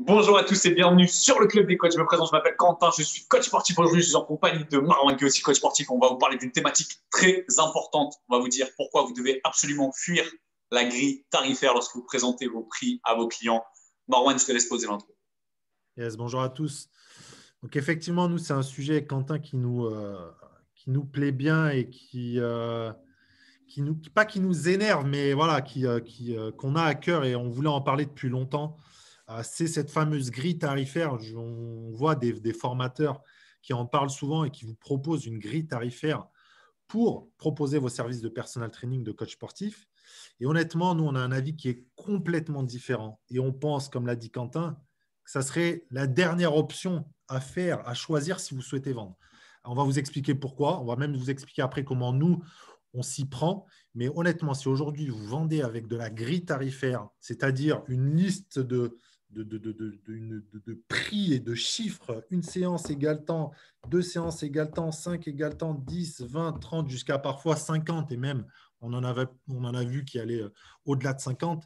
Bonjour à tous et bienvenue sur le Club des Coachs. Je me présente, je m'appelle Quentin, je suis coach sportif. Aujourd'hui, je suis en compagnie de Marwan qui est aussi coach sportif. On va vous parler d'une thématique très importante. On va vous dire pourquoi vous devez absolument fuir la grille tarifaire lorsque vous présentez vos prix à vos clients. Marwan, je te laisse poser l'intro. Yes, bonjour à tous. Donc effectivement, nous, c'est un sujet, Quentin, qui nous plaît bien et pas qui nous énerve, mais voilà, qu'on a à cœur et on voulait en parler depuis longtemps. C'est cette fameuse grille tarifaire. On voit des formateurs qui en parlent souvent et qui vous proposent une grille tarifaire pour proposer vos services de personal training, de coach sportif. Et honnêtement, nous, on a un avis qui est complètement différent. Et on pense, comme l'a dit Quentin, que ça serait la dernière option à faire, à choisir si vous souhaitez vendre. On va vous expliquer pourquoi. On va même vous expliquer après comment nous, on s'y prend. Mais honnêtement, si aujourd'hui vous vendez avec de la grille tarifaire, c'est-à-dire une liste de prix et de chiffres, une séance égale temps, deux séances égale temps, 5 égale temps, 10, 20, 30, jusqu'à parfois 50, et même on en a vu qui allait au-delà de 50,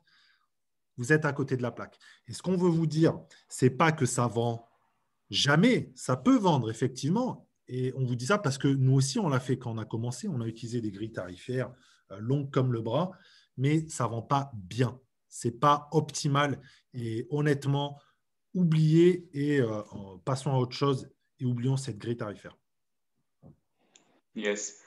vous êtes à côté de la plaque. Et ce qu'on veut vous dire, c'est pas que ça vend jamais, ça peut vendre effectivement. Et on vous dit ça parce que nous aussi, on l'a fait quand on a commencé, on a utilisé des grilles tarifaires longues comme le bras, mais ça ne vend pas bien. Ce n'est pas optimal. Et honnêtement, oubliez et passons à autre chose et oublions cette grille tarifaire. Yes.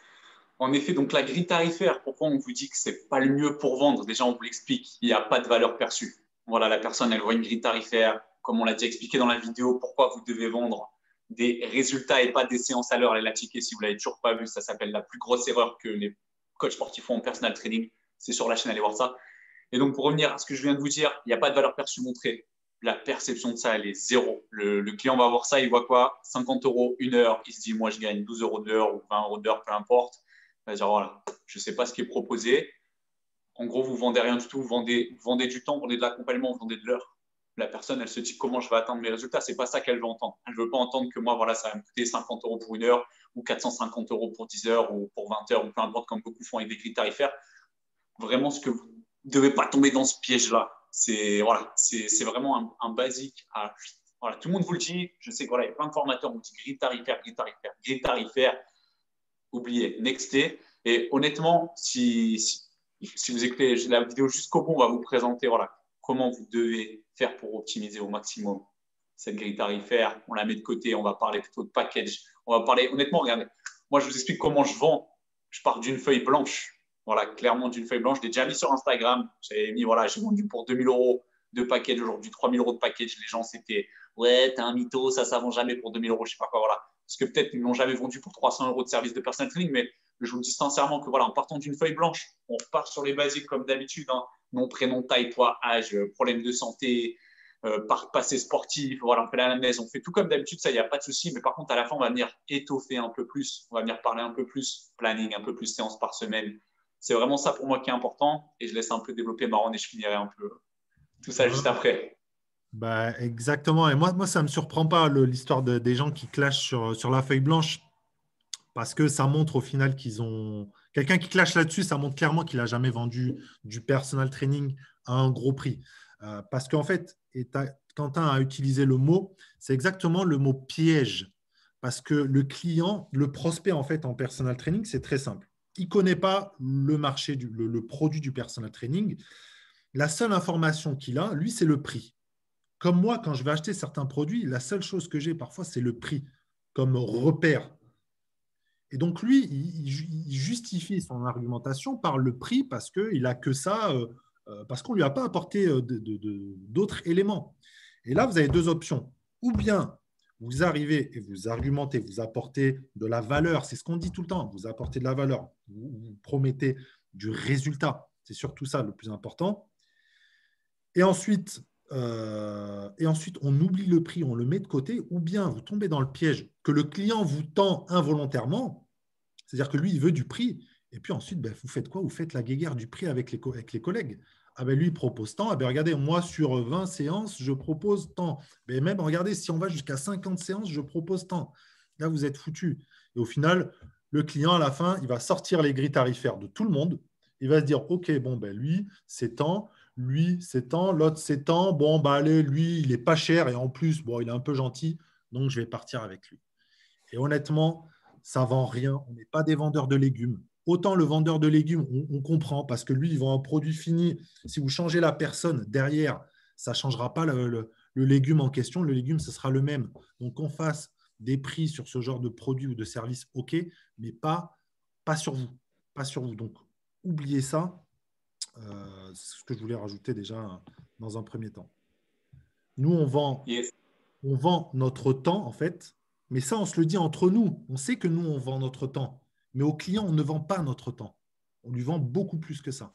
En effet, donc la grille tarifaire, pourquoi on vous dit que ce n'est pas le mieux pour vendre? Déjà, on vous l'explique, il n'y a pas de valeur perçue. Voilà, la personne, elle voit une grille tarifaire, comme on l'a déjà expliqué dans la vidéo, pourquoi vous devez vendre des résultats et pas des séances à l'heure. Elle l'a checké si vous ne l'avez toujours pas vu, ça s'appelle la plus grosse erreur que les coachs sportifs font en personal training. C'est sur la chaîne, allez voir ça. Et donc, pour revenir à ce que je viens de vous dire, il n'y a pas de valeur perçue montrée. La perception de ça, elle est zéro. Le client va voir ça, il voit quoi? 50 euros, une heure. Il se dit, moi, je gagne 12 euros de l'heure ou 20 euros de l'heure, peu importe. Il va dire, voilà, je ne sais pas ce qui est proposé. En gros, vous ne vendez rien du tout. Vous vendez du temps, vous vendez de l'accompagnement, vous vendez de l'heure. La personne, elle se dit, comment je vais atteindre mes résultats? Ce n'est pas ça qu'elle veut entendre. Elle ne veut pas entendre que moi, voilà, ça va me coûter 50 euros pour une heure ou 450 euros pour 10 heures ou pour 20 heures ou peu importe, comme beaucoup font avec des critères tarifaires. Vraiment, ce que vous ne devez pas tomber dans ce piège-là. C'est voilà, vraiment un basique. Voilà, tout le monde vous le dit. Je sais qu'il voilà, y a plein de formateurs qui vous disent grille tarifaire, grille tarifaire, grille tarifaire. Oubliez, nextez. Et honnêtement, si vous écoutez la vidéo jusqu'au bout, on va vous présenter voilà, comment vous devez faire pour optimiser au maximum cette grille tarifaire. On la met de côté, on va parler plutôt de package. On va parler, honnêtement, regardez, moi je vous explique comment je vends. Je pars d'une feuille blanche. Voilà, clairement d'une feuille blanche. Je l'ai déjà mis sur Instagram. J'avais mis, voilà, j'ai vendu pour 2000 euros de package aujourd'hui, 3000 euros de package. Les gens, c'était, ouais, t'es un mytho, ça ne vend jamais pour 2000 euros, je sais pas quoi, voilà. Parce que peut-être ils ne l'ont jamais vendu pour 300 euros de service de personal training, mais je vous dis sincèrement que voilà, en partant d'une feuille blanche, on repart sur les basiques comme d'habitude, hein. Nom, prénom, taille, poids, âge, problème de santé, passé sportif, voilà, on fait l'anamnèse, on fait tout comme d'habitude, ça, il n'y a pas de souci, mais par contre, à la fin, on va venir étoffer un peu plus, on va venir parler un peu plus, planning, un peu plus séances par semaine. C'est vraiment ça pour moi qui est important, et je laisse un peu développer Marron et je finirai un peu tout ça juste après. Bah, exactement. Et moi, ça ne me surprend pas l'histoire des gens qui clashent sur la feuille blanche parce que ça montre au final qu'ils ont. Quelqu'un qui clash là-dessus, ça montre clairement qu'il n'a jamais vendu du personal training à un gros prix. Parce qu'en fait, Quentin a utilisé le mot, c'est exactement le mot piège. Parce que le client, le prospect en fait en personal training, c'est très simple. Il ne connaît pas le marché, le produit du personal training. La seule information qu'il a, lui, c'est le prix. Comme moi, quand je vais acheter certains produits, la seule chose que j'ai parfois, c'est le prix comme repère. Et donc, lui, il justifie son argumentation par le prix parce qu'il n'a que ça, parce qu'on ne lui a pas apporté d'autres éléments. Et là, vous avez deux options. Ou bien vous arrivez et vous argumentez, vous apportez de la valeur, c'est ce qu'on dit tout le temps, vous apportez de la valeur, vous promettez du résultat, c'est surtout ça le plus important. Et ensuite, on oublie le prix, on le met de côté, ou bien vous tombez dans le piège que le client vous tend involontairement, c'est-à-dire que lui, il veut du prix, et puis ensuite, ben, vous faites quoi? Vous faites la guéguerre du prix avec les collègues. Ah ben lui, il propose tant. Ah ben regardez, moi, sur 20 séances, je propose tant. Mais même, regardez, si on va jusqu'à 50 séances, je propose tant. Là, vous êtes foutu. Et au final, le client, à la fin, il va sortir les grilles tarifaires de tout le monde. Il va se dire, OK, bon, ben lui, c'est tant. lui, c'est tant, l'autre, c'est tant. Bon, bah allez, lui, il est pas cher et en plus, bon, il est un peu gentil, donc je vais partir avec lui. Et honnêtement, ça vend rien. On n'est pas des vendeurs de légumes. Autant le vendeur de légumes, on comprend parce que lui, il vend un produit fini. Si vous changez la personne derrière, ça ne changera pas le légume en question. Le légume, ce sera le même. Donc, qu'on fasse des prix sur ce genre de produit ou de service, OK, mais pas sur vous. Pas sur vous. Donc, oubliez ça. C'est ce que je voulais rajouter déjà dans un premier temps. Nous, Yes. on vend notre temps, en fait, mais ça, on se le dit entre nous. On sait que nous, on vend notre temps, mais au client, on ne vend pas notre temps. On lui vend beaucoup plus que ça.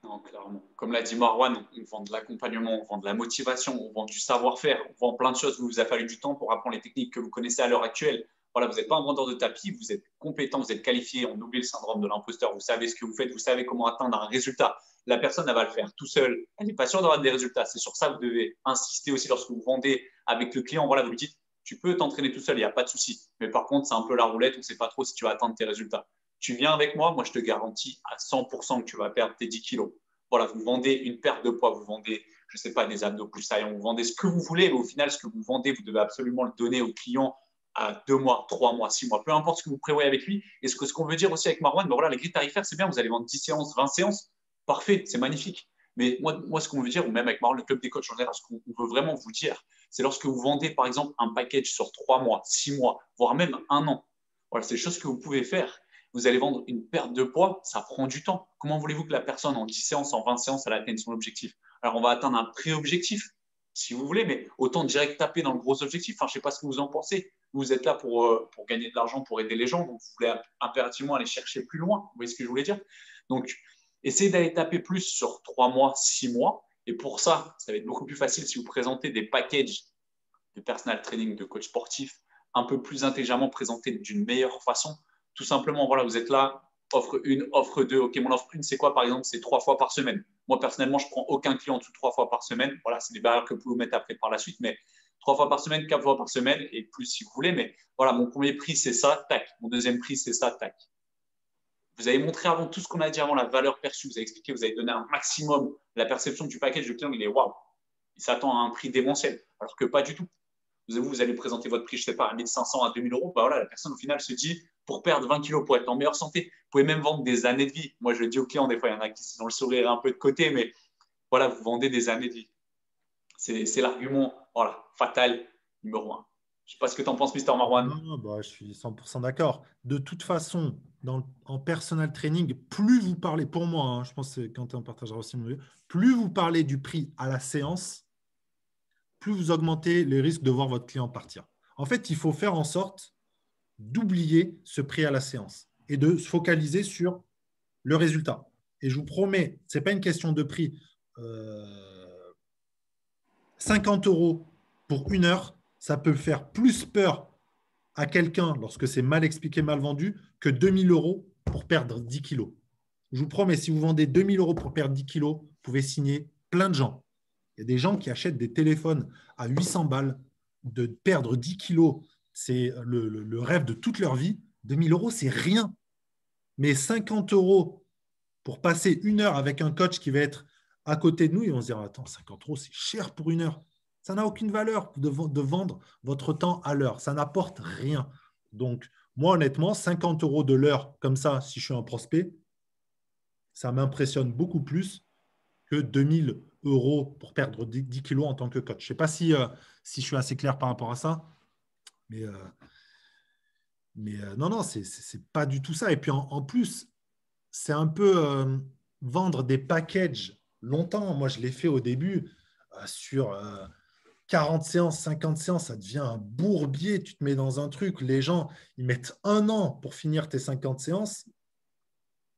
Non, clairement. Comme l'a dit Marwan, on vend de l'accompagnement, on vend de la motivation, on vend du savoir-faire, on vend plein de choses. Vous vous a fallu du temps pour apprendre les techniques que vous connaissez à l'heure actuelle. Voilà, vous n'êtes pas un vendeur de tapis, vous êtes compétent, vous êtes qualifié. On oublie le syndrome de l'imposteur. Vous savez ce que vous faites, vous savez comment atteindre un résultat. La personne, elle va le faire tout seul. Elle n'est pas sûre d'avoir des résultats. C'est sur ça que vous devez insister aussi lorsque vous vendez avec le client. Voilà, vous lui dites, tu peux t'entraîner tout seul, il n'y a pas de souci. Mais par contre, c'est un peu la roulette, on ne sait pas trop si tu vas atteindre tes résultats. Tu viens avec moi, moi je te garantis à 100% que tu vas perdre tes 10 kilos. Voilà, vous vendez une perte de poids, vous vendez, je ne sais pas, des abdos plus saillants, vous vendez ce que vous voulez, mais au final, ce que vous vendez, vous devez absolument le donner au client à 2 mois, 3 mois, 6 mois, peu importe ce que vous prévoyez avec lui. Et ce qu'on veut dire aussi avec Marwan, ben voilà, les grilles tarifaires, c'est bien, vous allez vendre 10 séances, 20 séances, parfait, c'est magnifique. Mais moi ce qu'on veut dire, ou même avec Marwan, le club des coachs en général, ce qu'on veut vraiment vous dire, c'est lorsque vous vendez, par exemple, un package sur 3 mois, 6 mois, voire même un an. Voilà, c'est des choses que vous pouvez faire. Vous allez vendre une perte de poids, ça prend du temps. Comment voulez-vous que la personne en 10 séances, en 20 séances, elle atteigne son objectif? Alors, on va atteindre un pré-objectif, si vous voulez, mais autant direct taper dans le gros objectif. Enfin, je ne sais pas ce que vous en pensez. Vous êtes là pour gagner de l'argent, pour aider les gens, donc vous voulez impérativement aller chercher plus loin. Vous voyez ce que je voulais dire? Donc, essayez d'aller taper plus sur 3 mois, 6 mois. Et pour ça, ça va être beaucoup plus facile si vous présentez des packages de personal training, de coach sportif, un peu plus intelligemment présentés d'une meilleure façon. Tout simplement, voilà, vous êtes là, offre 1, offre 2. OK, mon offre 1, c'est quoi? Par exemple, c'est 3 fois par semaine. Moi, personnellement, je ne prends aucun client en dessous de 3 fois par semaine. Voilà, c'est des barrières que vous pouvez mettre après par la suite, mais 3 fois par semaine, 4 fois par semaine et plus si vous voulez. Mais voilà, mon premier prix, c'est ça, tac. Mon deuxième prix, c'est ça, tac. Vous avez montré avant tout ce qu'on a dit avant, la valeur perçue. Vous avez expliqué, vous avez donné un maximum. La perception du package, le client, il est waouh. Il s'attend à un prix démentiel, alors que pas du tout. Vous allez présenter votre prix, je ne sais pas, à 1500, à 2000 euros, bah voilà, la personne au final se dit, pour perdre 20 kilos, pour être en meilleure santé, vous pouvez même vendre des années de vie. Moi, je le dis aux clients, des fois, il y en a qui ont le sourire un peu de côté, mais voilà, vous vendez des années de vie. C'est l'argument, voilà, fatal numéro un. Je ne sais pas ce que tu en penses, Mister Marwan. Non, bah, je suis 100% d'accord. De toute façon, en personal training, plus vous parlez, pour moi, hein, je pense que Quentin partagera aussi mon avis, plus vous parlez du prix à la séance, plus vous augmentez les risques de voir votre client partir. En fait, il faut faire en sorte d'oublier ce prix à la séance et de se focaliser sur le résultat. Et je vous promets, ce n'est pas une question de prix. 50 euros pour 1 heure, ça peut faire plus peur à quelqu'un lorsque c'est mal expliqué, mal vendu, que 2000 euros pour perdre 10 kilos. Je vous promets, si vous vendez 2000 euros pour perdre 10 kilos, vous pouvez signer plein de gens. Il y a des gens qui achètent des téléphones à 800 balles. De perdre 10 kilos, c'est le rêve de toute leur vie. 2000 euros, c'est rien. Mais 50 euros pour passer 1 heure avec un coach qui va être à côté de nous, et on se dira, attends, 50 euros, c'est cher pour 1 heure. Ça n'a aucune valeur de vendre votre temps à l'heure. Ça n'apporte rien. Donc, moi, honnêtement, 50 euros de l'heure, comme ça, si je suis un prospect, ça m'impressionne beaucoup plus que 2000 euros pour perdre 10 kilos en tant que coach. Je ne sais pas si je suis assez clair par rapport à ça, mais, non, non, c'est pas du tout ça. Et puis en plus, c'est un peu vendre des packages longtemps. Moi, je l'ai fait au début sur 40 séances, 50 séances, ça devient un bourbier. Tu te mets dans un truc, les gens, ils mettent 1 an pour finir tes 50 séances.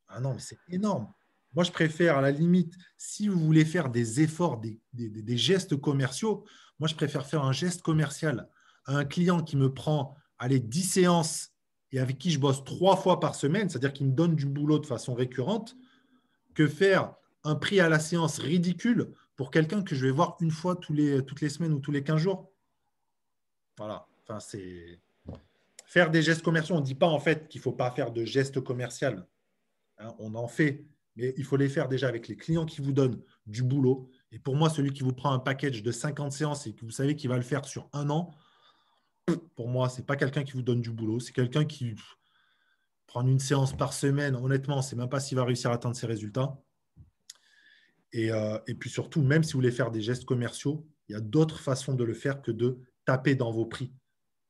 Ah non, mais c'est énorme. Moi, je préfère, à la limite, si vous voulez faire des efforts, des gestes commerciaux, moi, je préfère faire un geste commercial à un client qui me prend, allez, 10 séances et avec qui je bosse 3 fois par semaine, c'est-à-dire qu'il me donne du boulot de façon récurrente, que faire un prix à la séance ridicule pour quelqu'un que je vais voir une fois toutes les semaines ou tous les 15 jours. Voilà. Enfin, c'est faire des gestes commerciaux. On ne dit pas en fait qu'il ne faut pas faire de gestes commerciaux. Hein, on en fait, Mais il faut les faire déjà avec les clients qui vous donnent du boulot. Et pour moi, celui qui vous prend un package de 50 séances et que vous savez qu'il va le faire sur un an, pour moi, ce n'est pas quelqu'un qui vous donne du boulot. C'est quelqu'un qui prend une séance par semaine. Honnêtement, on ne sait même pas s'il va réussir à atteindre ses résultats. Et puis surtout, même si vous voulez faire des gestes commerciaux, il y a d'autres façons de le faire que de taper dans vos prix.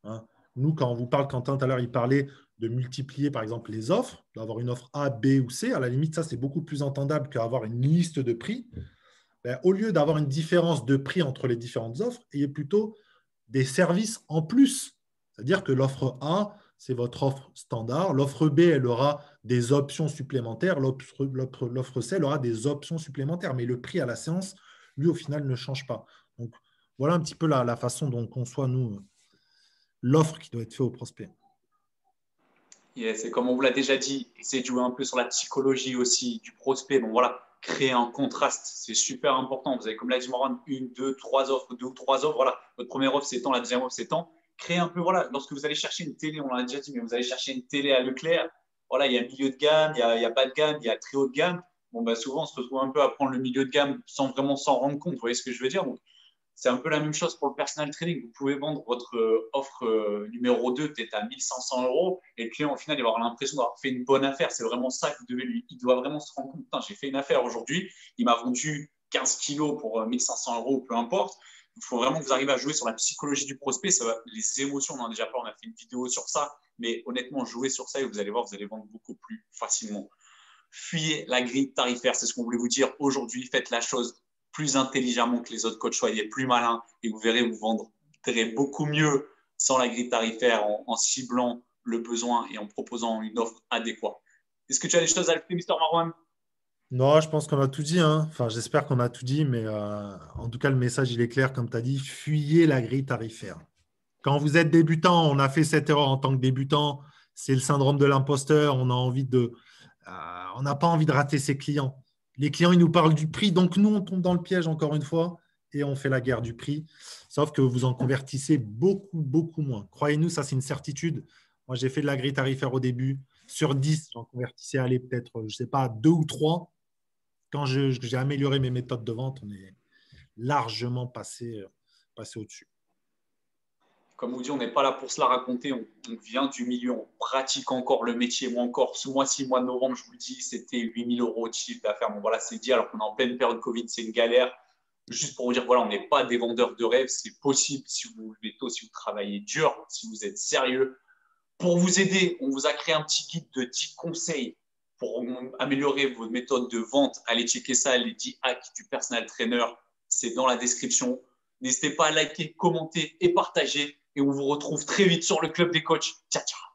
Hein. Nous, quand on vous parle, Quentin, tout à l'heure, il parlait de multiplier, par exemple, les offres, d'avoir une offre A, B ou C. À la limite, ça, c'est beaucoup plus entendable qu'avoir une liste de prix. Ben, au lieu d'avoir une différence de prix entre les différentes offres, ayez plutôt des services en plus. C'est-à-dire que l'offre A, c'est votre offre standard. L'offre B, elle aura des options supplémentaires. L'offre C, elle aura des options supplémentaires. Mais le prix à la séance, lui, au final, ne change pas. Donc, voilà un petit peu la façon dont on conçoit, nous, l'offre qui doit être faite au prospect. C'est comme on vous l'a déjà dit, essayez de jouer un peu sur la psychologie aussi du prospect. Bon, voilà, créer un contraste, c'est super important. Vous avez, comme l'a dit Marwan, une, deux, trois offres, deux ou trois offres. Voilà, votre première offre, c'est tant, la deuxième offre, c'est tant. Créez un peu, voilà, lorsque vous allez chercher une télé, on l'a déjà dit, mais vous allez chercher une télé à Leclerc, voilà, il y a milieu de gamme, il y a bas de gamme, il y a très haut de gamme. Bon, bah, souvent, on se retrouve un peu à prendre le milieu de gamme sans vraiment s'en rendre compte. Vous voyez ce que je veux dire? Donc, c'est un peu la même chose pour le personal trading. Vous pouvez vendre votre offre numéro 2 peut-être à 1 500 € et le client, au final, il va avoir l'impression d'avoir fait une bonne affaire. C'est vraiment ça que vous devez lui. Il doit vraiment se rendre compte. J'ai fait une affaire aujourd'hui. Il m'a vendu 15 kilos pour 1 500 € ou peu importe. Il faut vraiment que vous arrivez à jouer sur la psychologie du prospect. Les émotions, on en a déjà parlé. On a fait une vidéo sur ça. Mais honnêtement, jouez sur ça et vous allez voir, vous allez vendre beaucoup plus facilement. Fuyez la grille tarifaire. C'est ce qu'on voulait vous dire aujourd'hui. Faites la chose plus intelligemment que les autres coachs, soyez plus malins et vous verrez, vous vendrez beaucoup mieux sans la grille tarifaire en ciblant le besoin et en proposant une offre adéquate. Est-ce que tu as des choses à ajouter, Mr. Marwan? Non, je pense qu'on a tout dit. Hein. Enfin, j'espère qu'on a tout dit, mais en tout cas, le message, il est clair, comme tu as dit, fuyez la grille tarifaire. Quand vous êtes débutant, on a fait cette erreur en tant que débutant, c'est le syndrome de l'imposteur, on n'a pas envie de rater ses clients. Les clients, ils nous parlent du prix, donc nous, on tombe dans le piège encore une fois et on fait la guerre du prix. Sauf que vous en convertissez beaucoup, beaucoup moins. Croyez-nous, ça, c'est une certitude. Moi, j'ai fait de la grille tarifaire au début. Sur 10, j'en convertissais, allez, peut-être, je ne sais pas, 2 ou 3. Quand j'ai amélioré mes méthodes de vente, on est largement passé au-dessus. Comme vous dit, on n'est pas là pour se la raconter. On vient du milieu, on pratique encore le métier. Moi encore, ce mois-ci, mois de novembre, je vous le dis, c'était 8 000 € de chiffre d'affaires. Bon, voilà, c'est dit, alors qu'on est en pleine période Covid, c'est une galère. Juste pour vous dire, voilà, on n'est pas des vendeurs de rêves. C'est possible si vous vous levez tôt, si vous travaillez dur, si vous êtes sérieux. Pour vous aider, on vous a créé un petit guide de 10 conseils pour améliorer votre méthode de vente. Allez checker ça, les 10 hacks du personal trainer. C'est dans la description. N'hésitez pas à liker, commenter et partager. Et on vous retrouve très vite sur le Club des coachs. Ciao, ciao.